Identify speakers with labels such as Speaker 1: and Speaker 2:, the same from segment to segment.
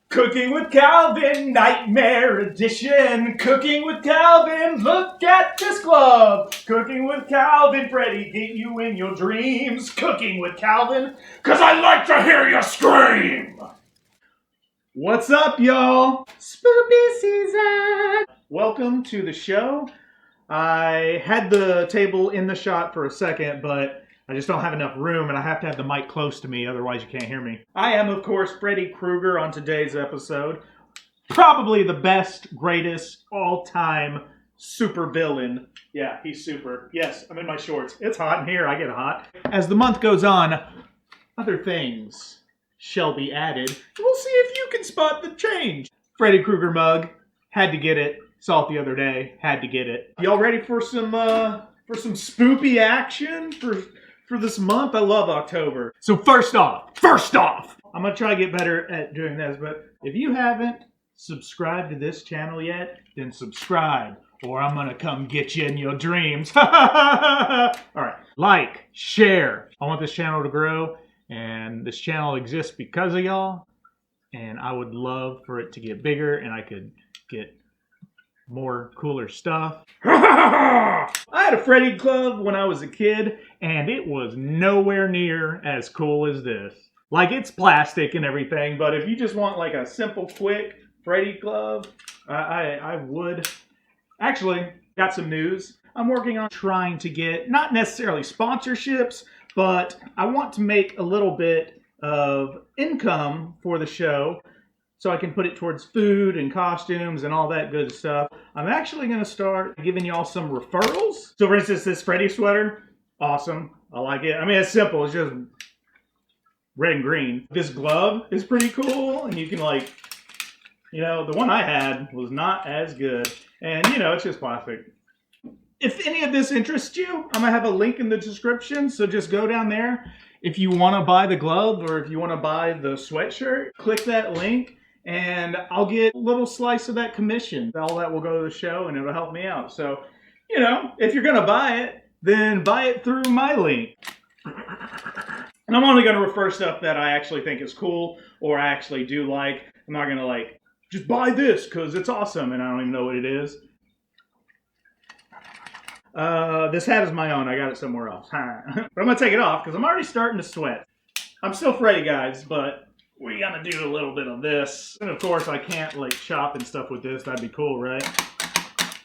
Speaker 1: Cooking with Calvin, Nightmare Edition. Cooking with Calvin, look at this glove. Cooking with Calvin, Freddy, get you in your dreams. Cooking with Calvin, cause I like to hear you scream. What's up, y'all? Spoopy season. Welcome to the show. I had the table in the shot for a second, but I just don't have enough room, and I have to have the mic close to me, otherwise you can't hear me. I am, of course, Freddy Krueger on today's episode. Probably the best, greatest, all-time super villain. Yeah, he's super. Yes, I'm in my shorts. It's hot in here. I get hot. As the month goes on, other things shall be added. We'll see if you can spot the change. Freddy Krueger mug. Had to get it. Saw it the other day. Had to get it. Y'all ready for some spoopy action for this month? I love October. So first off, I'm going to try to get better at doing this, but if you haven't subscribed to this channel yet, then subscribe, or I'm going to come get you in your dreams. All right, like, share. I want this channel to grow, and this channel exists because of y'all, and I would love for it to get bigger, and I could get more cooler stuff. I had a Freddy glove when I was a kid, and it was nowhere near as cool as this. Like, it's plastic and everything, but if you just want like a simple, quick Freddy glove, I would. Actually, got some news. I'm working on trying to get, not necessarily sponsorships, but I want to make a little bit of income for the show, so I can put it towards food and costumes and all that good stuff. I'm actually going to start giving y'all some referrals. So for instance, this Freddy sweater, awesome. I like it. I mean, it's simple. It's just red and green. This glove is pretty cool. And you can like, you know, the one I had was not as good. And you know, it's just plastic. If any of this interests you, I'm going to have a link in the description. So just go down there. If you want to buy the glove or if you want to buy the sweatshirt, click that link. And I'll get a little slice of that commission. All that will go to the show and it'll help me out. So, you know, if you're going to buy it, then buy it through my link. And I'm only going to refer stuff that I actually think is cool or I actually do like. I'm not going to like, just buy this because it's awesome and I don't even know what it is. This hat is my own. I got it somewhere else. But I'm going to take it off because I'm already starting to sweat. I'm still Freddy, guys, but we gotta do a little bit of this. And of course, I can't like chop and stuff with this. That'd be cool, right?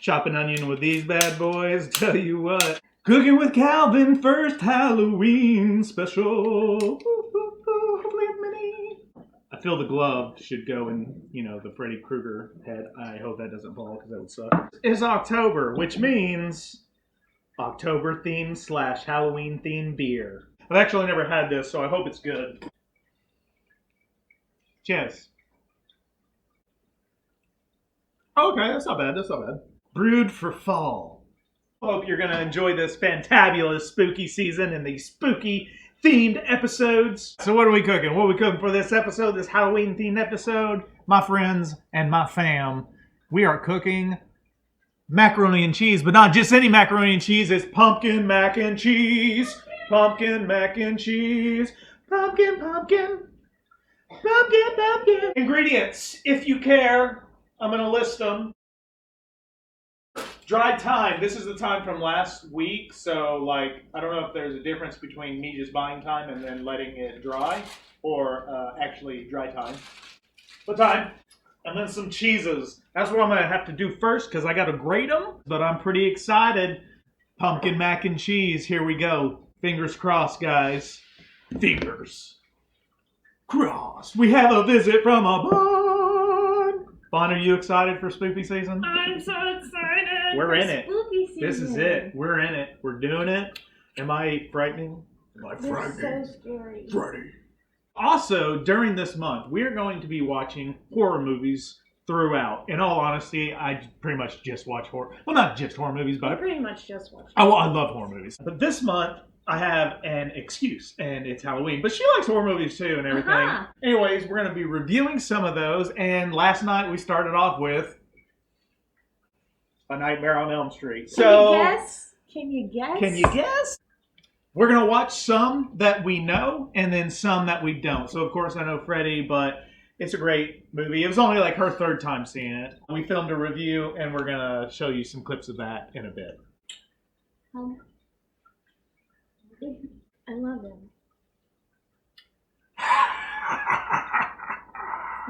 Speaker 1: Chop an onion with these bad boys. Tell you what. Cooking with Calvin, first Halloween special. Hopefully it's mini. I feel the glove should go in, you know, the Freddy Krueger head. I hope that doesn't fall because that would suck. It's October, which means October themed / Halloween themed beer. I've actually never had this, so I hope it's good. Cheers. Okay, that's not bad. That's not bad. Brewed for fall. Hope you're going to enjoy this fantabulous spooky season and these spooky themed episodes. So what are we cooking? What are we cooking for this episode, this Halloween themed episode? My friends and my fam, we are cooking macaroni and cheese, but not just any macaroni and cheese. It's pumpkin mac and cheese. Pumpkin mac and cheese. Pumpkin, pumpkin. Pumpkin. Ingredients, if you care, I'm going to list them. Dried thyme. This is the thyme from last week, so like, I don't know if there's a difference between me just buying thyme and then letting it dry, or actually dry thyme. But thyme. And then some cheeses. That's what I'm going to have to do first, because I got to grate them, but I'm pretty excited. Pumpkin mac and cheese, here we go. Fingers crossed, guys. Fingers crossed. We have a visit from a Bon. Bon, are you excited for spooky season?
Speaker 2: I'm so excited.
Speaker 1: We're in it.
Speaker 2: Spooky season.
Speaker 1: This is it. We're in it. We're doing it. Am I frightening? Am I frightening?
Speaker 2: This is so scary.
Speaker 1: Freddy. Also, during this month, we are going to be watching horror movies throughout. In all honesty, I pretty much just watch horror. Well, not just horror movies, but
Speaker 2: I pretty much just watched.
Speaker 1: Oh, I love horror movies. But this month, I have an excuse, and it's Halloween. But she likes horror movies too and everything. Uh-huh. Anyways, we're going to be reviewing some of those. And last night, we started off with A Nightmare on Elm Street.
Speaker 2: Can you guess? Can you guess?
Speaker 1: Can you guess? We're going to watch some that we know and then some that we don't. So, of course, I know Freddie, but it's a great movie. It was only like her third time seeing it. We filmed a review, and we're going to show you some clips of that in a bit.
Speaker 2: I love him.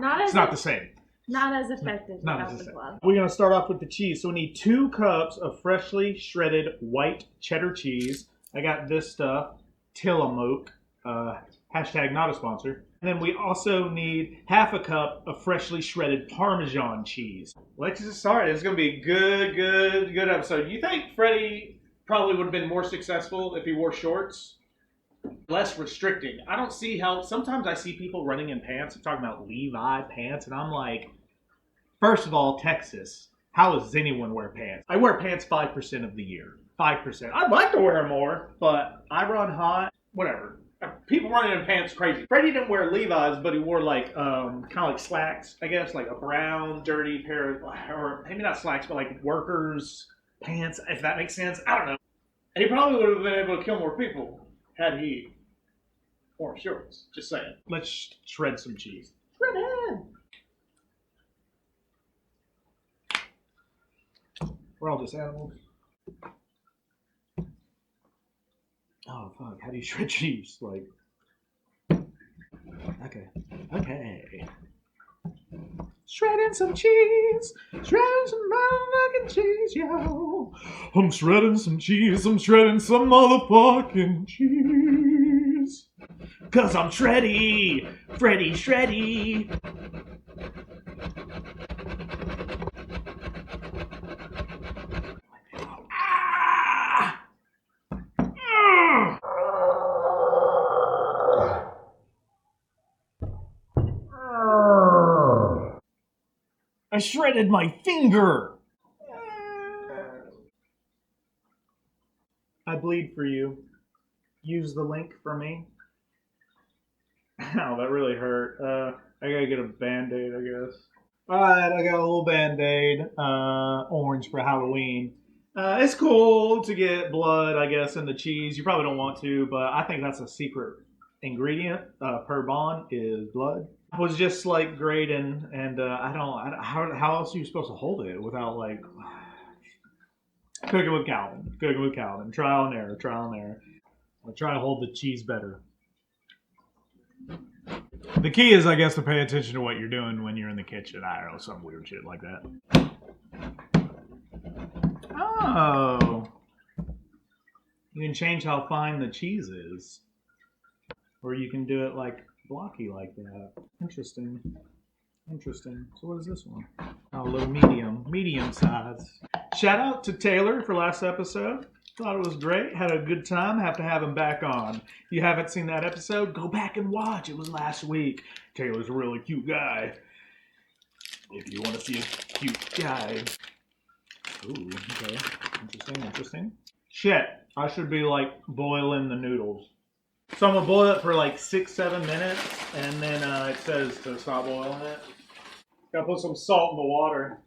Speaker 1: It's not the same.
Speaker 2: Not as effective
Speaker 1: Not
Speaker 2: without
Speaker 1: as
Speaker 2: the
Speaker 1: same.
Speaker 2: glove.
Speaker 1: We're going to start off with the cheese. So we need 2 cups of freshly shredded white cheddar cheese. I got this stuff, Tillamook, hashtag not a sponsor. And then we also need half a cup of freshly shredded Parmesan cheese. Let's just start. It's going to be a good episode. You think Freddie probably would have been more successful if he wore shorts? Less restricting. I don't see how, sometimes I see people running in pants. I'm talking about Levi pants, and I'm like, first of all, Texas, how does anyone wear pants? I wear pants 5% of the year. 5%. I'd like to wear more, but I run hot. Whatever. People running in pants crazy. Freddie didn't wear Levi's, but he wore like kind of like slacks, I guess, like a brown, dirty pair of, or maybe not slacks, but like workers' pants, if that makes sense. I don't know. And he probably would have been able to kill more people had he worn shorts. Just saying. Let's shred some cheese. Shred it! We're all just animals. Oh, fuck. How do you shred cheese? Like, okay. Shredding some cheese. Shredding some motherfucking cheese, yo. I'm shredding some cheese. I'm shredding some motherfucking cheese. 'Cause I'm shreddy. Freddy shreddy. I shredded my finger. I bleed for you. Use the link for me. Ow, that really hurt. I gotta get a Band-Aid, I guess. Alright, I got a little Band-Aid. Orange for Halloween. It's cool to get blood, I guess, in the cheese. You probably don't want to, but I think that's a secret ingredient per bond is blood. Was just like grating, and how else are you supposed to hold it without like cooking with Calvin, trial and error. I'll try to hold the cheese better. The key is, I guess, to pay attention to what you're doing when you're in the kitchen. I don't know, some weird shit like that. Oh, you can change how fine the cheese is, or you can do it like blocky like that. Interesting. So what is this one? Oh, a little medium size. Shout out to Taylor for last episode. Thought it was great. Had a good time. Have to have him back on. If you haven't seen that episode, go back and watch. It was last week. Taylor's a really cute guy. If you want to see a cute guy. Ooh, okay. Interesting. Shit. I should be like boiling the noodles. So I'm going to boil it for like 6-7 minutes, and then it says to stop boiling it. Gotta put some salt in the water.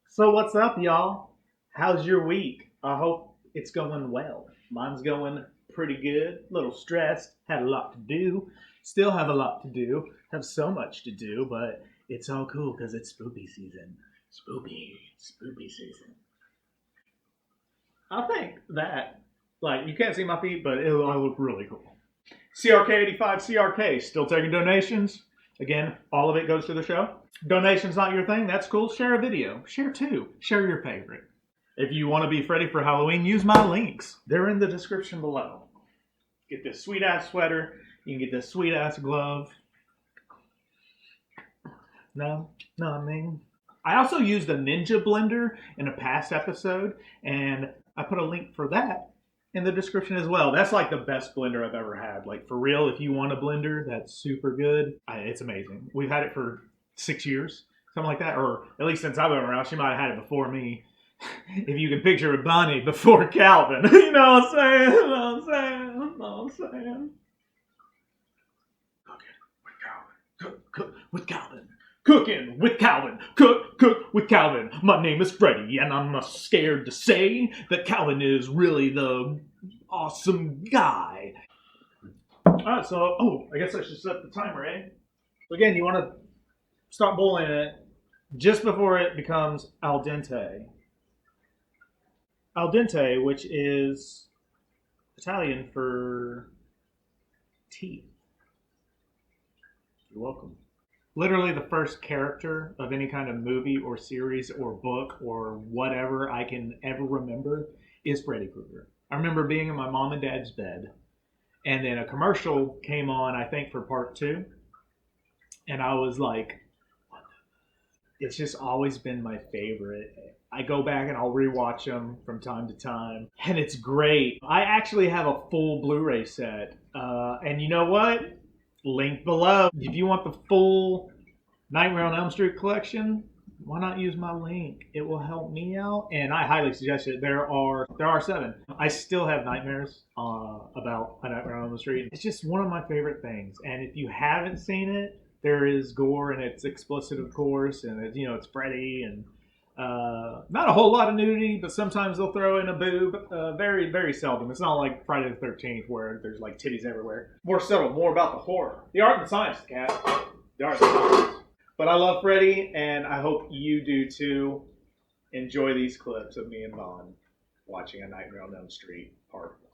Speaker 1: So what's up, y'all? How's your week? I hope it's going well. Mine's going pretty good. A little stressed. Had a lot to do. Still have a lot to do. Have so much to do, but it's all cool because it's spoopy season. Spoopy season. I think that, like, you can't see my feet, but I look really cool. CRK85 CRK, still taking donations. Again, all of it goes to the show. Donations not your thing, that's cool. Share a video. Share 2. Share your favorite. If you want to be Freddy for Halloween, use my links. They're in the description below. Get this sweet ass sweater. You can get this sweet ass glove. No, I mean. I also used a Ninja blender in a past episode, and I put a link for that in the description as well. That's like the best blender I've ever had. Like, for real, if you want a blender that's super good, it's amazing. We've had it for 6 years, something like that, or at least since I've been around. She might have had it before me. If you can picture Bonnie before Calvin. You know what I'm saying? Cook with Calvin. Cooking with Calvin. Cook with Calvin. My name is Freddy, and I'm not scared to say that Calvin is really the awesome guy. Alright, so, I guess I should set the timer, eh? So again, you want to start boiling it just before it becomes al dente. Al dente, which is Italian for teeth. You're welcome. Literally the first character of any kind of movie or series or book or whatever I can ever remember is Freddy Krueger. I remember being in my mom and dad's bed, and then a commercial came on, I think, for part 2. And I was like, it's just always been my favorite. I go back and I'll rewatch them from time to time, and it's great. I actually have a full Blu-ray set, and you know what? Link below. If you want the full Nightmare on Elm Street collection, why not use my link? It will help me out, and I highly suggest it. There are 7. I still have nightmares about A Nightmare on Elm Street. It's just one of my favorite things, and if you haven't seen it, there is gore and it's explicit, of course, and it's Freddy and not a whole lot of nudity, but sometimes they'll throw in a boob. Very, very seldom. It's not like Friday the 13th where there's like titties everywhere. More subtle, more about the horror. The art and science, cat. The art and science. But I love Freddy, and I hope you do too. Enjoy these clips of me and Vaughn watching A Nightmare on Elm Street Part 1.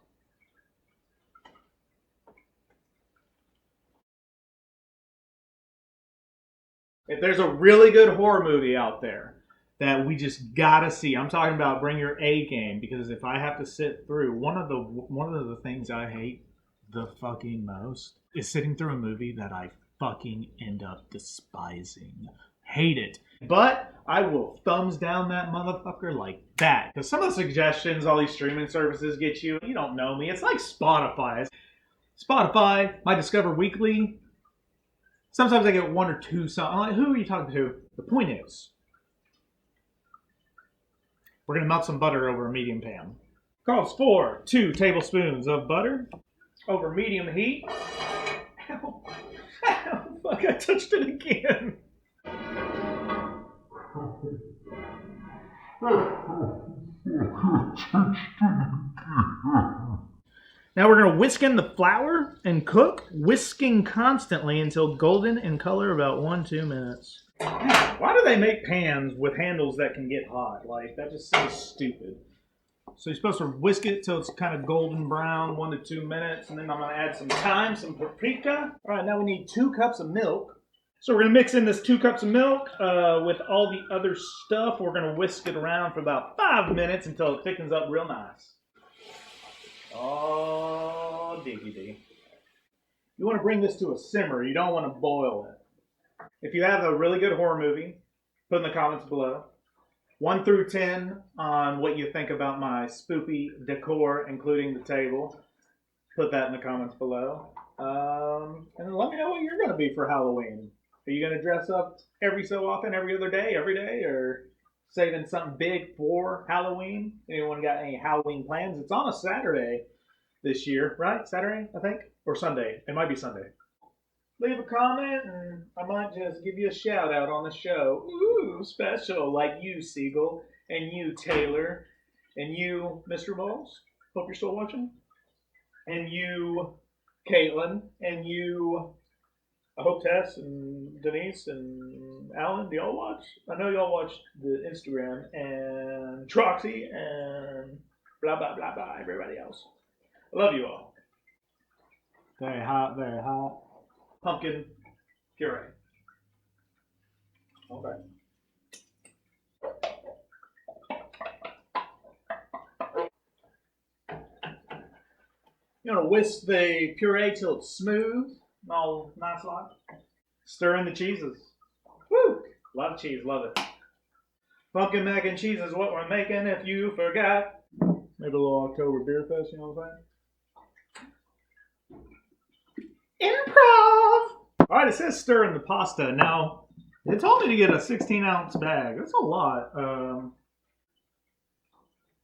Speaker 1: If there's a really good horror movie out there that we just gotta see, I'm talking about bring your A game, because if I have to sit through one of the things I hate the fucking most is sitting through a movie that I fucking end up despising. Hate it. But I will thumbs down that motherfucker like that. Because some of the suggestions all these streaming services get you don't know me. It's like Spotify. Spotify, my Discover Weekly. Sometimes I get 1 or 2 songs. I'm like, who are you talking to? The point is, we're going to melt some butter over a medium pan. Calls for 2 tablespoons of butter over medium heat. Ow. Ow, fuck, I touched it again. Now we're going to whisk in the flour and cook, whisking constantly until golden in color, about 1-2 minutes. Why do they make pans with handles that can get hot? Like, that just seems stupid. So you're supposed to whisk it till it's kind of golden brown, 1 to 2 minutes, and then I'm going to add some thyme, some paprika. All right, now we need 2 cups of milk. So we're going to mix in this 2 cups of milk with all the other stuff. We're going to whisk it around for about 5 minutes until it thickens up real nice. Oh, diggity. You want to bring this to a simmer. You don't want to boil it. If you have a really good horror movie, put in the comments below. 1 through 10 on what you think about my spoopy decor, including the table. Put that in the comments below. And let me know what you're going to be for Halloween. Are you going to dress up every so often, every other day, every day, or saving something big for Halloween? Anyone got any Halloween plans? It's on a Saturday this year, right? Saturday, I think? Or Sunday. It might be Sunday. Leave a comment and I might just give you a shout out on the show. Ooh, special, like you, Siegel, and you, Taylor, and you, Mr. Bowles. Hope you're still watching. And you, Caitlin, and you, I hope Tess and Denise and Alan, do y'all watch? I know y'all watch the Instagram, and Troxy and blah, blah, blah, blah, everybody else. I love you all. Very hot, very hot. Pumpkin puree. Okay. You want to whisk the puree till it's smooth, all nice like. Stir in the cheeses. Woo! Love cheese, love it. Pumpkin mac and cheese is what we're making if you forgot. Maybe a little October beer fest, you know what I'm saying? Improv! Alright, it says stir in the pasta. Now, they told me to get a 16-ounce bag. That's a lot. Oh,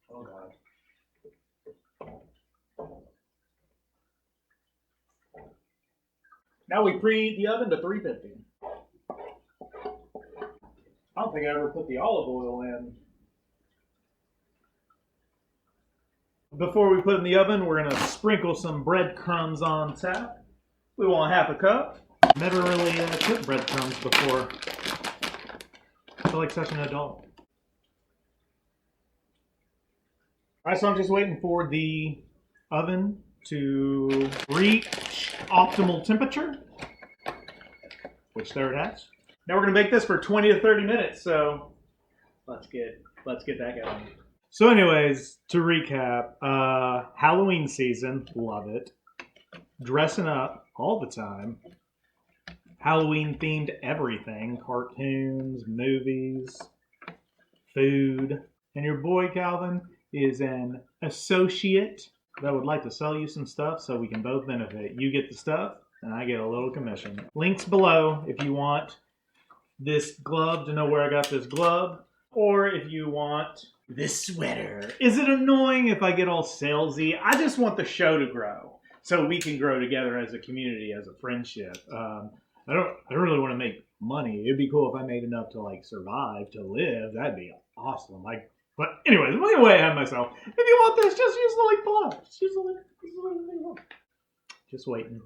Speaker 1: God. Now we preheat the oven to 350. I don't think I ever put the olive oil in. Before we put it in the oven, we're going to sprinkle some breadcrumbs on top. We want half a cup. Never really cooked breadcrumbs before. I feel like such an adult. Alright, so I'm just waiting for the oven to reach optimal temperature, which there it has. Now we're going to bake this for 20 to 30 minutes, so let's get that going. So anyways, to recap, Halloween season, love it. Dressing up all the time. Halloween themed everything, cartoons, movies, food. And your boy Calvin is an associate that would like to sell you some stuff so we can both benefit. You get the stuff and I get a little commission. Links below if you want this glove to know where I got this glove, or if you want this sweater. Is it annoying if I get all salesy? I just want the show to grow so we can grow together as a community, as a friendship. I don't really want to make money. It'd be cool if I made enough to like survive, to live. That'd be awesome. But anyways, I'm getting way ahead of myself. If you want this, just use the link below. Just use the link below. Just waiting.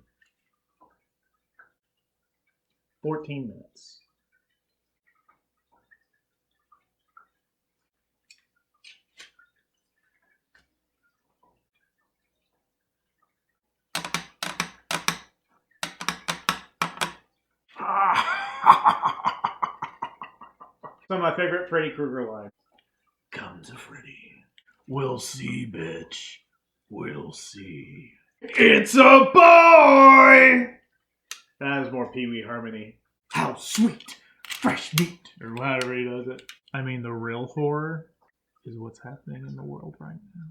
Speaker 1: 14 minutes. Some of my favorite Freddy Krueger lines. Come to Freddy. We'll see, bitch. We'll see. It's a boy! That is more Pee Wee Harmony. How sweet, fresh meat. Or whatever he does it. I mean, the real horror is what's happening in the world right now.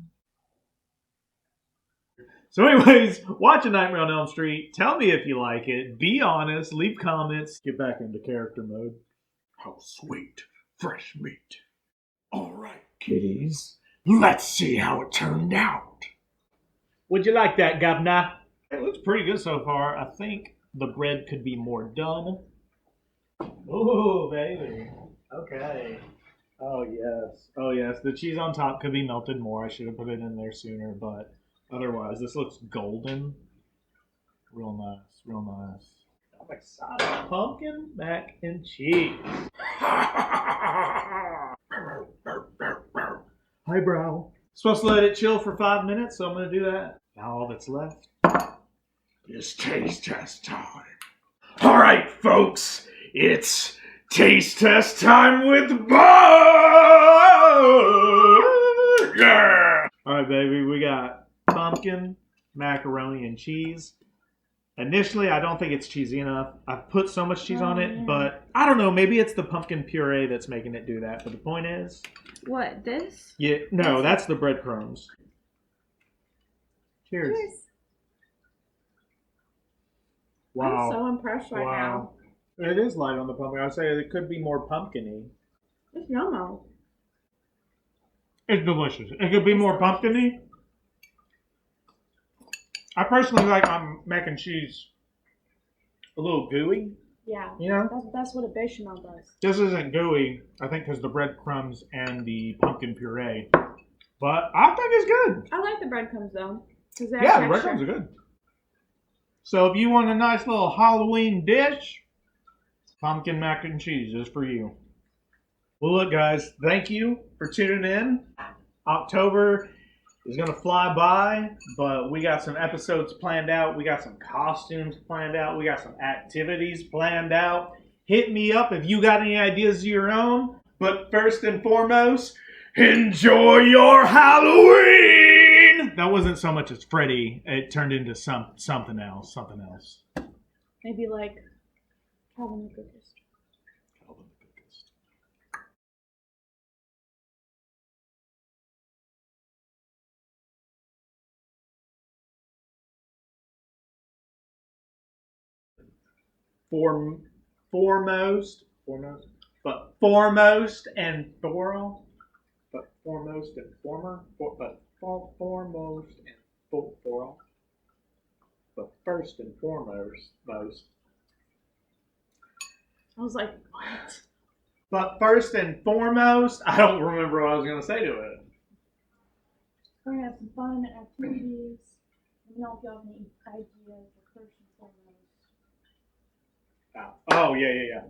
Speaker 1: So anyways, watch A Nightmare on Elm Street. Tell me if you like it. Be honest. Leave comments. Get back into character mode. How sweet, fresh meat. All right, kiddies. Let's see how it turned out. Would you like that, governor? It looks pretty good so far. I think the bread could be more done. Oh, baby. Okay. Oh, yes. Oh, yes. The cheese on top could be melted more. I should have put it in there sooner, but otherwise, this looks golden. Real nice. Real nice. I'm excited. Pumpkin mac and cheese. Highbrow. Supposed to let it chill for 5 minutes, so I'm going to do that. Now all that's left is taste test time. All right, folks. It's taste test time with Bud. Yeah. All right, baby. We got pumpkin, macaroni, and cheese. Initially, I don't think it's cheesy enough. I've put so much cheese on it, but I don't know. Maybe it's the pumpkin puree that's making it do that. But the point is...
Speaker 2: What, this?
Speaker 1: Yeah, no, that's the breadcrumbs. Cheers.
Speaker 2: Cheers.
Speaker 1: Wow.
Speaker 2: I'm so impressed right now.
Speaker 1: It is light on the pumpkin. I would say it could be more pumpkin-y.
Speaker 2: It's yummy.
Speaker 1: It's delicious. It could be more pumpkin-y. I personally like my mac and cheese a little gooey.
Speaker 2: Yeah.
Speaker 1: You know?
Speaker 2: That's what a bechamel does.
Speaker 1: This isn't gooey, I think, because the breadcrumbs and the pumpkin puree. But I think it's good.
Speaker 2: I like the breadcrumbs, though.
Speaker 1: Yeah, the breadcrumbs are good. So if you want a nice little Halloween dish, pumpkin mac and cheese is for you. Well, look, guys, thank you for tuning in. October is going to fly by, but we got some episodes planned out. We got some costumes planned out. We got some activities planned out. Hit me up if you got any ideas of your own. But first and foremost, enjoy your Halloween! That wasn't so much as Freddy. It turned into something else. Something else.
Speaker 2: Maybe like Calvin the Cookist.
Speaker 1: Foremost and thorough, but foremost and former, foremost and thorough, but first and foremost, most.
Speaker 2: I was like, what?
Speaker 1: But first and foremost, I don't remember what I was going to say to it.
Speaker 2: We're gonna have some fun activities. Let me know if y'all have any ideas or questions on those.
Speaker 1: Oh, yeah.